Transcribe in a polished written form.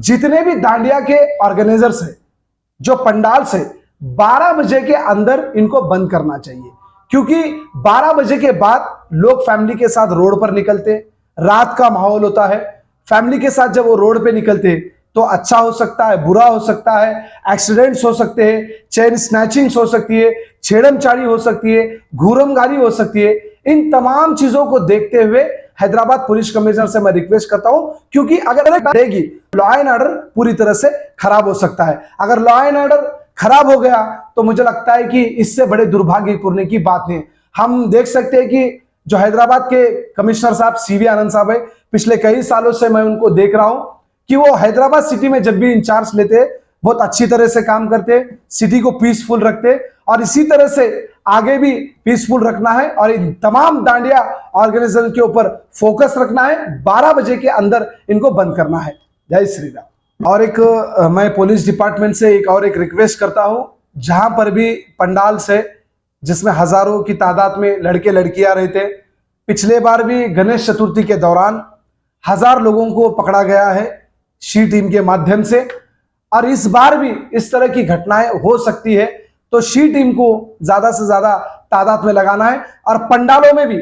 जितने भी दांडिया के ऑर्गेनाइजर्स हैं, जो पंडाल से 12 बजे के अंदर इनको बंद करना चाहिए, क्योंकि 12 बजे के बाद लोग फैमिली के साथ रोड पर निकलते, रात का माहौल होता है। फैमिली के साथ जब वो रोड पे निकलते तो अच्छा हो सकता है, बुरा हो सकता है, एक्सीडेंट्स हो सकते हैं, चेन स्नैचिंग्स हो सकती है, छेड़मचारी हो सकती है, घूरमगारी हो सकती है। इन तमाम चीजों को देखते हुए हैदराबाद पुलिस कमिश्नर से मैं रिक्वेस्ट करता हूं, क्योंकि अगर रहेगी लॉ एंड ऑर्डर पूरी तरह से खराब हो सकता है। अगर लॉ एंड ऑर्डर खराब हो गया तो मुझे लगता है कि इससे बड़े दुर्भाग्यपूर्ण की बात है। हम देख सकते हैं कि जो हैदराबाद के कमिश्नर साहब सीवी आनंद साहब है, पिछले कई सालों से मैं उनको देख रहा हूं कि वो हैदराबाद सिटी में जब भी इंचार्ज लेते बहुत अच्छी तरह से काम करते, सिटी को पीसफुल रखते, और इसी तरह से आगे भी पीसफुल रखना है और इन तमाम दांडिया ऑर्गेनाइजेशन के ऊपर फोकस रखना है। 12 बजे के अंदर इनको बंद करना है। जय श्री राम। और एक मैं पुलिस डिपार्टमेंट से एक रिक्वेस्ट करता हूं, जहां पर भी पंडाल से जिसमें हजारों की तादाद में लड़के लड़कियां रहते, पिछले बार भी गणेश चतुर्थी के दौरान 1000 लोगों को पकड़ा गया है शी टीम के माध्यम से, और इस बार भी इस तरह की घटनाएं हो सकती है। तो शी टीम को ज्यादा से ज्यादा तादाद में लगाना है और पंडालों में भी